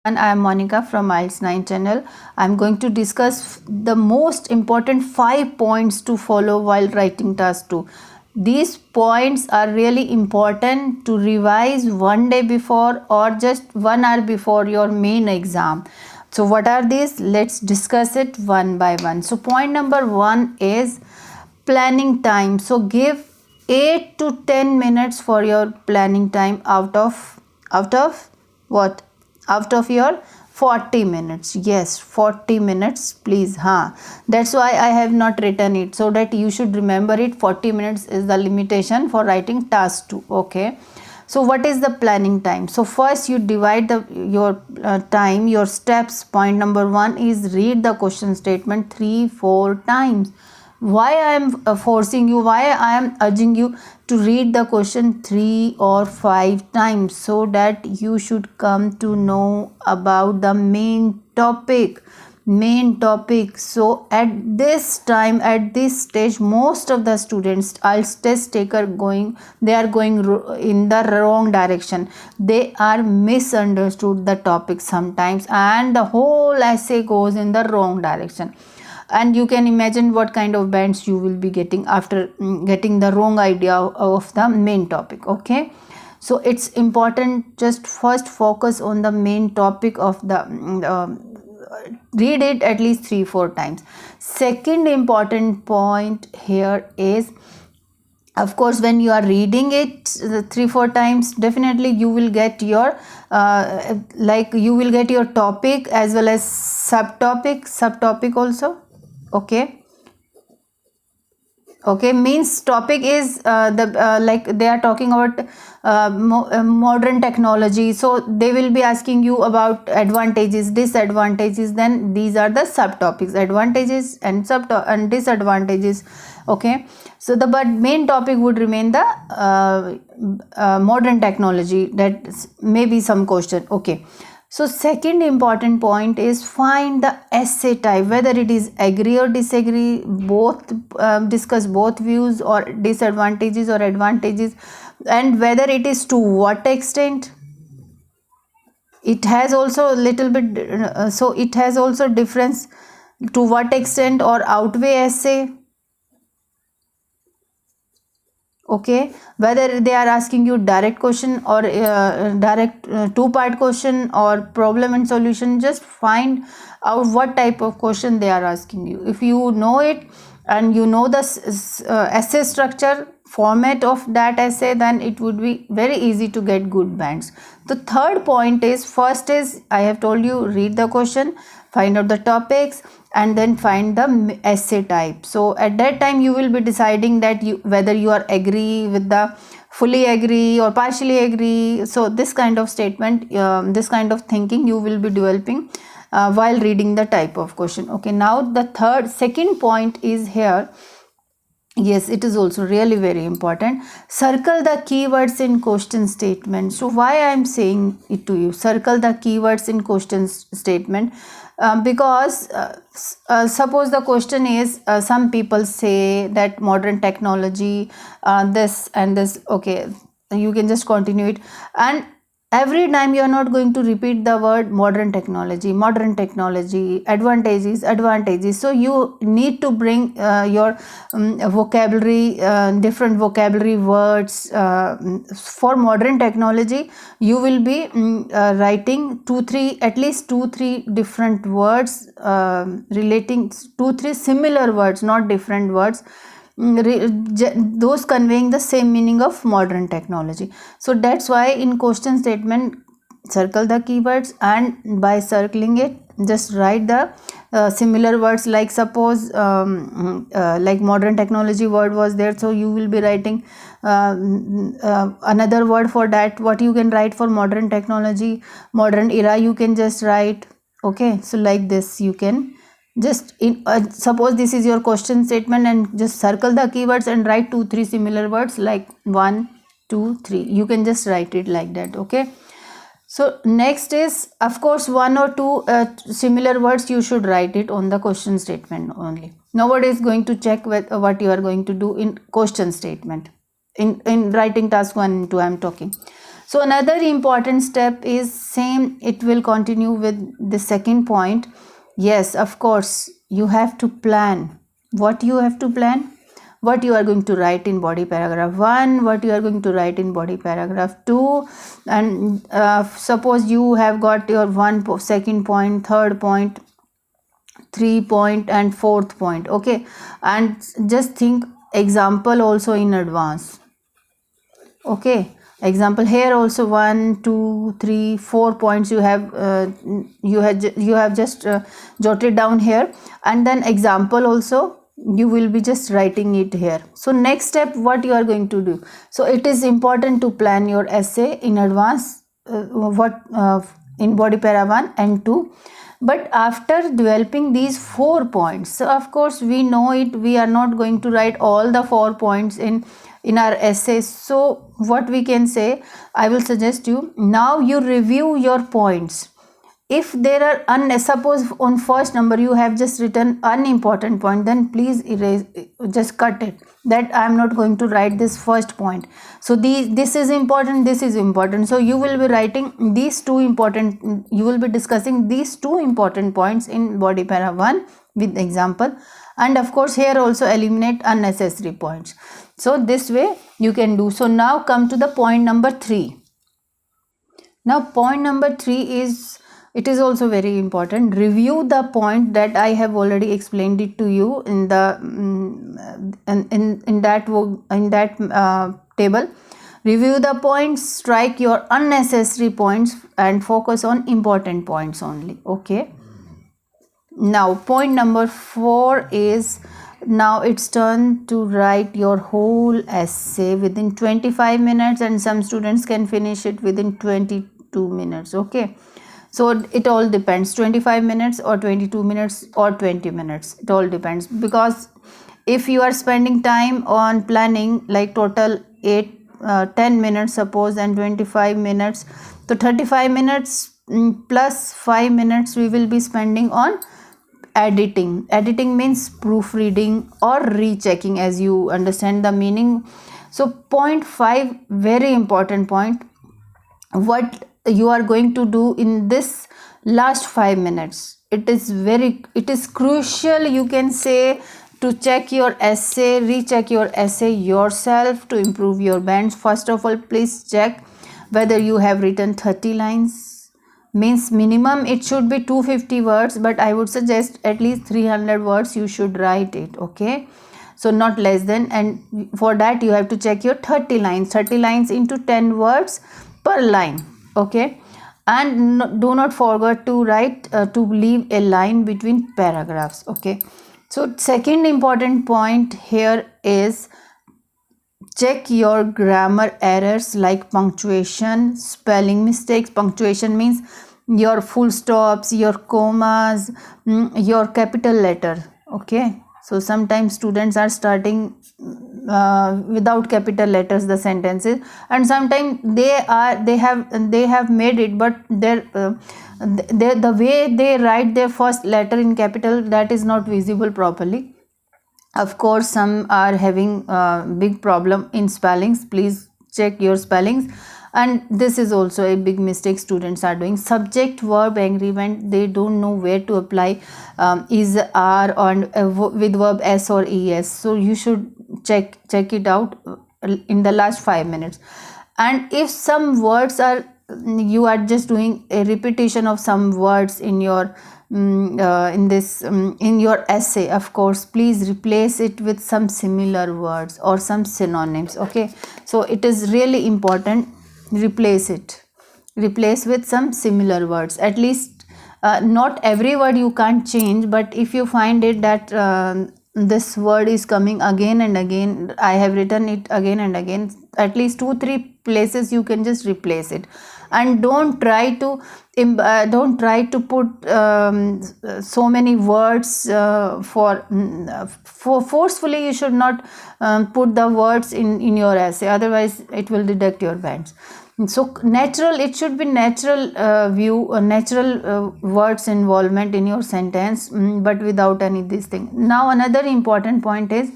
And I am Monika from IELTS 9 channel. I am going to discuss the most important 5 points to follow while writing task 2. These points are really important to revise one day before or just 1 hour before your main exam. So what are these? Let's discuss it one by one. So point number 1 is planning time. So give 8 to 10 minutes for your planning time out of what? Out of your 40 minutes. Yes, 40 minutes, please. That's why I have not written it, so that you should remember it. 40 minutes is the limitation for writing task 2. Okay, so what is the planning time? So first you divide your time, your steps. Point number 1 is read the question statement 3-4 times. Why I am forcing you, why I am urging you to read the question 3 or 5 times, so that you should come to know about the main topic. So at this time, at this stage, most of the students, IELTS test taker, they are going in the wrong direction. They are misunderstood the topic sometimes, and the whole essay goes in the wrong direction. And you can imagine what kind of bands you will be getting after getting the wrong idea of the main topic. Okay, so it's important, just first focus on the main topic of the read it at least 3-4 times. Second important point here is, of course, when you are reading it 3-4 times, definitely you will get your you will get your topic as well as subtopic also. Okay, means topic is like they are talking about modern technology, so they will be asking you about advantages, disadvantages. Then these are the subtopics, advantages and disadvantages. Okay, so the main topic would remain the modern technology. That may be some question. Okay, so second important point is find the essay type, whether it is agree or disagree, both discuss both views, or disadvantages or advantages, and whether it is to what extent. It has also a little bit, so it has also difference, to what extent or outweigh essay. Okay, whether they are asking you direct question or direct two-part question or problem and solution, just find out what type of question they are asking you. If you know it and you know the essay structure, format of that essay, then it would be very easy to get good bands. The third point is, first is, I have told you, read the question, find out the topics, and then find the essay type. So at that time you will be deciding that whether you are agree with the fully agree or partially agree. So this kind of statement, this kind of thinking you will be developing while reading the type of question. Okay, now the second point is here. Yes, it is also really very important. Circle the keywords in question statement. So why I am saying it to you, circle the keywords in question statement, because suppose the question is, some people say that modern technology, this and this. Okay, you can just continue it, and every time you are not going to repeat the word modern technology, advantages. So you need to bring your vocabulary, different vocabulary words. For modern technology, you will be writing at least 2-3 different words, relating 2-3 similar words, not different words, those conveying the same meaning of modern technology. So that's why in question statement, circle the keywords, and by circling it, just write the similar words. Like suppose like modern technology word was there, so you will be writing another word for that. What you can write for modern technology, modern era, you can just write. Okay, so like this you can just suppose this is your question statement, and just circle the keywords and write 2-3 similar words, like 1, 2, 3. You can just write it like that. Okay, so next is, of course, 1 or 2 similar words you should write it on the question statement only. Nobody is going to check what you are going to do in question statement. In writing task 1 and 2 I am talking. So another important step is same, it will continue with the second point. Yes, of course, you have to plan. What you have to plan? What you are going to write in body paragraph 1, what you are going to write in body paragraph 2, and suppose you have got your second point, third point, 3 point and fourth point. Okay, and just think example also in advance. Okay, example here also 1 2 3 4 points you have just jotted down here, and then example also you will be just writing it here. So next step, what you are going to do? So it is important to plan your essay in advance, in body para 1 and 2. But after developing these 4 points, so of course we know it, we are not going to write all the 4 points in our essays. So what we can say, I will suggest you, now you review your points. If there are suppose on first number you have just written unimportant point, then please erase, just cut it, that I am not going to write this first point. So this is important, this is important. So you will be writing these two important, you will be discussing these 2 important points in body para 1 with example, and of course here also eliminate unnecessary points. So this way you can do. So now come to the point number 3. Now point number 3 is, it is also very important. Review the point that I have already explained it to you in the in that table. Review the points, strike your unnecessary points, and focus on important points only. Okay. Now point number 4 is, now it's turn to write your whole essay within 25 minutes, and some students can finish it within 22 minutes. Okay. So it all depends, 25 minutes or 22 minutes or 20 minutes. It all depends, because if you are spending time on planning, like total 10 minutes suppose and 25 minutes, so 35 minutes plus 5 minutes we will be spending on editing. Editing means proofreading or rechecking, as you understand the meaning. So point 5, very important point, what you are going to do in this last 5 minutes. It is crucial, you can say, to check your essay, recheck your essay yourself to improve your bands. First of all, please check whether you have written 30 lines. Means minimum it should be 250 words, but I would suggest at least 300 words you should write it. Okay, so not less than, and for that you have to check your 30 lines into 10 words per line. Okay, and do not forget to write to leave a line between paragraphs. Okay, so second important point here is, check your grammar errors like punctuation, spelling mistakes. Punctuation means your full stops, your commas, your capital letter. Okay, so sometimes students are starting without capital letters the sentences, and sometimes they have made it, but the way they write their first letter in capital, that is not visible properly. Of course, some are having big problem in spellings. Please check your spellings. And this is also a big mistake students are doing. Subject verb agreement, they don't know where to apply is, are, on with verb s or es. So you should check it out in the last 5 minutes. And if some words are, you are just doing a repetition of some words in your in your essay, of course, please replace it with some similar words or some synonyms. Okay, so it is really important, replace with some similar words. At least not every word you can't change, but if you find it that this word is coming again and again, I have written it again and again, at least 2-3 places you can just replace it. And don't try to put so many words for forcefully. You should not put the words in your essay, otherwise it will deduct your bands. So natural, it should be natural natural words involvement in your sentence, but without any this thing. Now another important point is,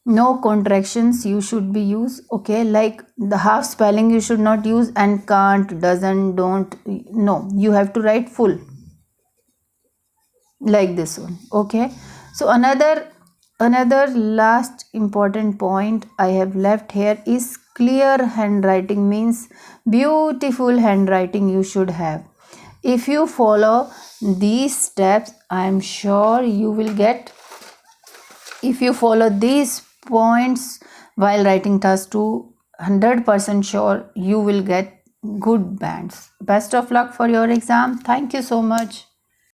No contractions you should be use. Okay, like the half spelling you should not use, and can't, doesn't, don't. No, you have to write full, like this one. Okay, so another last important point I have left here is clear handwriting, means beautiful handwriting you should have. If you follow these steps, I am sure you will get. If you follow these points while writing task 2, 100% sure you will get good bands. Best of luck for your exam. Thank you so much.